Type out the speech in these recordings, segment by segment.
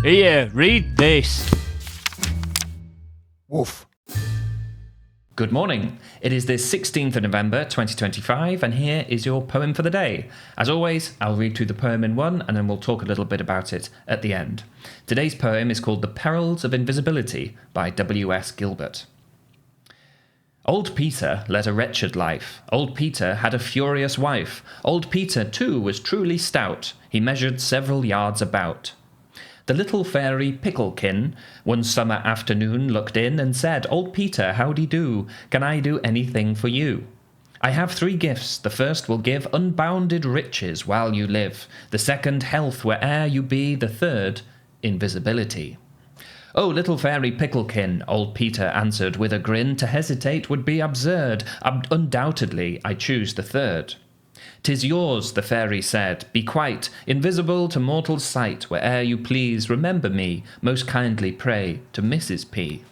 Here, read this. Woof. Good morning. It is the 16th of November 2025, and here is your poem for the day. As always, I'll read through the poem in one, and then we'll talk a little bit about it at the end. Today's poem is called The Perils of Invisibility by W.S. Gilbert. Old Peter led a wretched life. Old Peter had a furious wife. Old Peter, too, was truly stout. He measured several yards about. The little fairy Picklekin one summer afternoon looked in and said, "Old Peter, howdy do? Can I do anything for you? I have 3 gifts. The first will give unbounded riches while you live. The second, health where'er you be. The third, invisibility." "Oh, little fairy Picklekin," old Peter answered with a grin, "to hesitate would be absurd. Undoubtedly, I choose the third." "'Tis yours," the fairy said. "Be quite invisible to mortal sight. Where'er you please, remember me. Most kindly pray to Mrs. P."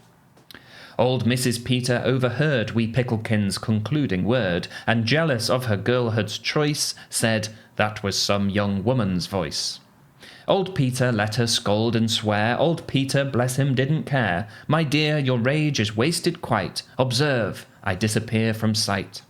Old Mrs. Peter overheard wee Picklekin's concluding word, and jealous of her girlhood's choice, said that was some young woman's voice. Old Peter let her scold and swear. Old Peter, bless him, didn't care. "My dear, your rage is wasted quite. Observe, I disappear from sight."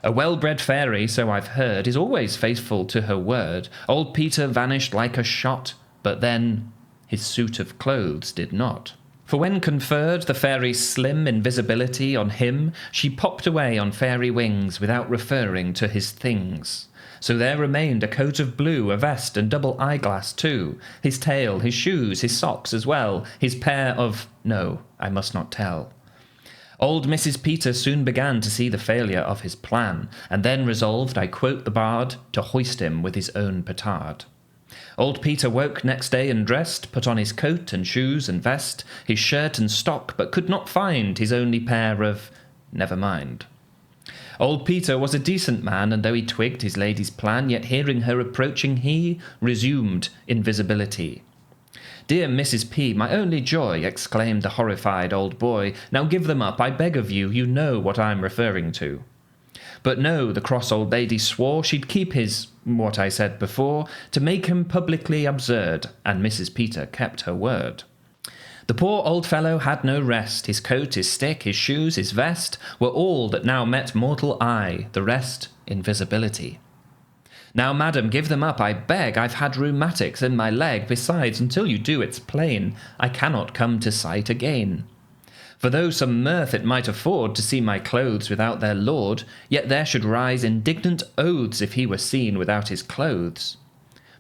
A well-bred fairy, so I've heard, is always faithful to her word. Old Peter vanished like a shot, but then his suit of clothes did not. For when conferred the fairy's slim invisibility on him, she popped away on fairy wings without referring to his things. So there remained a coat of blue, a vest and double eyeglass too, his tail, his shoes, his socks as well, his pair of... no, I must not tell. Old Mrs. Peter soon began to see the failure of his plan, and then resolved, I quote the bard, to hoist him with his own petard. Old Peter woke next day and dressed, put on his coat and shoes and vest, his shirt and stock, but could not find his only pair of... never mind. Old Peter was a decent man, and though he twigged his lady's plan, yet hearing her approaching he resumed invisibility. "Dear Mrs. P, my only joy," exclaimed the horrified old boy. "Now give them up, I beg of you, you know what I'm referring to." But no, the cross old lady swore she'd keep his, what I said before, to make him publicly absurd, and Mrs. Peter kept her word. The poor old fellow had no rest. His coat, his stick, his shoes, his vest were all that now met mortal eye, the rest invisibility. "Now, madam, give them up, I beg. I've had rheumatics in my leg. Besides, until you do, it's plain, I cannot come to sight again. For though some mirth it might afford to see my clothes without their lord, yet there should rise indignant oaths if he were seen without his clothes."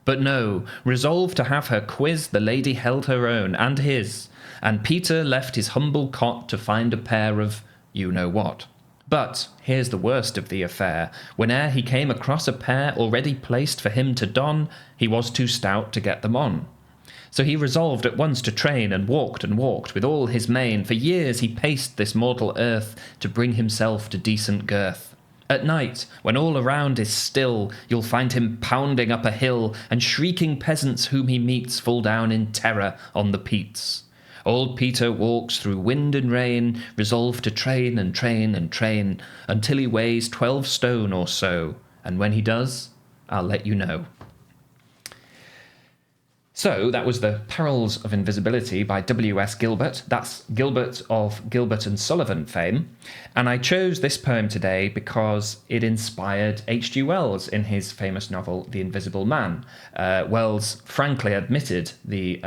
But no, resolved to have her quiz, the lady held her own and his, and Peter left his humble cot to find a pair of you-know-what. But here's the worst of the affair. Whene'er he came across a pair already placed for him to don, he was too stout to get them on. So he resolved at once to train, and walked with all his main. For years he paced this mortal earth to bring himself to decent girth. At night, when all around is still, you'll find him pounding up a hill, and shrieking peasants whom he meets fall down in terror on the peats. Old Peter walks through wind and rain, resolved to train and train and train, until he weighs 12 stone or so, and when he does, I'll let you know. So that was The Perils of Invisibility by W.S. Gilbert. That's Gilbert of Gilbert and Sullivan fame. And I chose this poem today because it inspired H.G. Wells in his famous novel, The Invisible Man. Wells frankly admitted the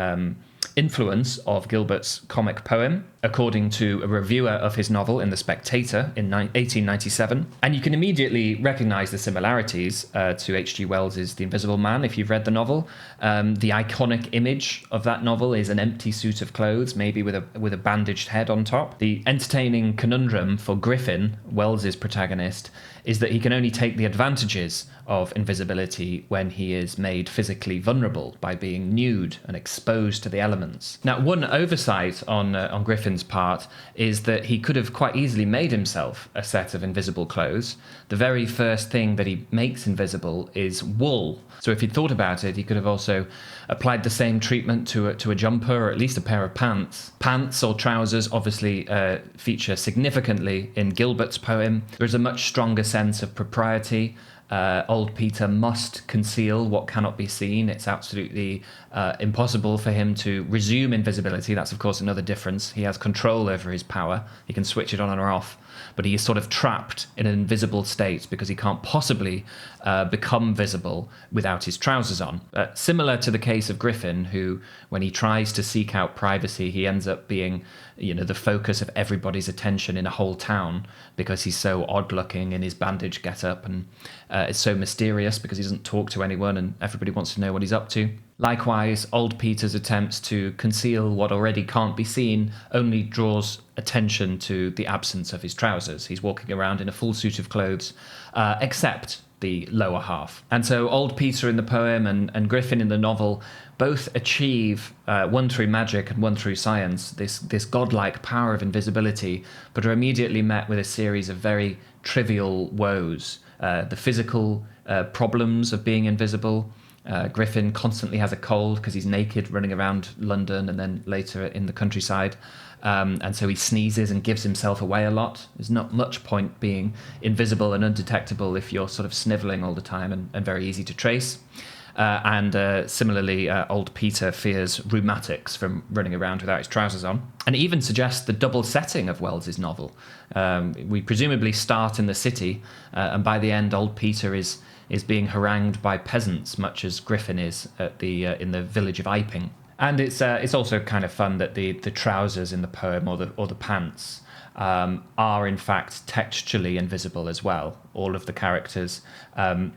influence of Gilbert's comic poem, according to a reviewer of his novel in The Spectator in 1897. And you can immediately recognise the similarities to H.G. Wells's The Invisible Man if you've read the novel. The iconic image of that novel is an empty suit of clothes, maybe with a bandaged head on top. The entertaining conundrum for Griffin, Wells's protagonist, is that he can only take the advantages of invisibility when he is made physically vulnerable by being nude and exposed to the elements. Now, one oversight on Griffin's part is that he could have quite easily made himself a set of invisible clothes. The very first thing that he makes invisible is wool. So if he'd thought about it, he could have also applied the same treatment to a jumper, or at least a pair of pants. Pants or trousers obviously feature significantly in Gilbert's poem. There's a much stronger sense of propriety Old Peter must conceal what cannot be seen. It's absolutely impossible for him to resume invisibility. That's, of course, another difference. He has control over his power. He can switch it on or off. But he is sort of trapped in an invisible state because he can't possibly become visible without his trousers on. Similar to the case of Griffin, who, when he tries to seek out privacy, he ends up being, the focus of everybody's attention in a whole town because he's so odd-looking in his bandage get-up and is so mysterious because he doesn't talk to anyone and everybody wants to know what he's up to. Likewise, Old Peter's attempts to conceal what already can't be seen only draws attention to the absence of his trousers. He's walking around in a full suit of clothes, except the lower half. And so Old Peter in the poem and Griffin in the novel both achieve, one through magic and one through science, this godlike power of invisibility, but are immediately met with a series of very trivial woes. The physical problems of being invisible. Griffin constantly has a cold because he's naked running around London and then later in the countryside. And so he sneezes and gives himself away a lot. There's not much point being invisible and undetectable if you're sort of snivelling all the time and very easy to trace. Similarly, Old Peter fears rheumatics from running around without his trousers on, and even suggests the double setting of Wells's novel. We presumably start in the city, and by the end, Old Peter is being harangued by peasants, much as Griffin is at in the village of Iping. And it's also kind of fun that the trousers in the poem or the pants are in fact textually invisible as well. All of the characters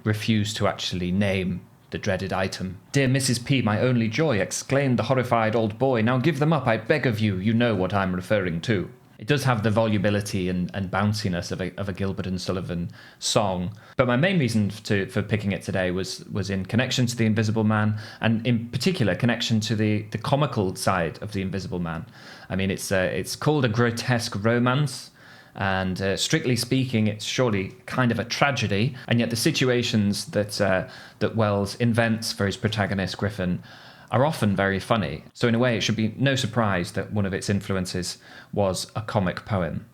refuse to actually name the dreaded item. "Dear Mrs. P, my only joy," exclaimed the horrified old boy. "Now give them up, I beg of you. You know what I'm referring to." It does have the volubility and bounciness of a Gilbert and Sullivan song. But my main reason for picking it today was in connection to the Invisible Man, and in particular connection to the comical side of the Invisible Man. I mean, it's called a grotesque romance, and strictly speaking, it's surely kind of a tragedy. And yet the situations that Wells invents for his protagonist Griffin are often very funny. So in a way, it should be no surprise that one of its influences was a comic poem.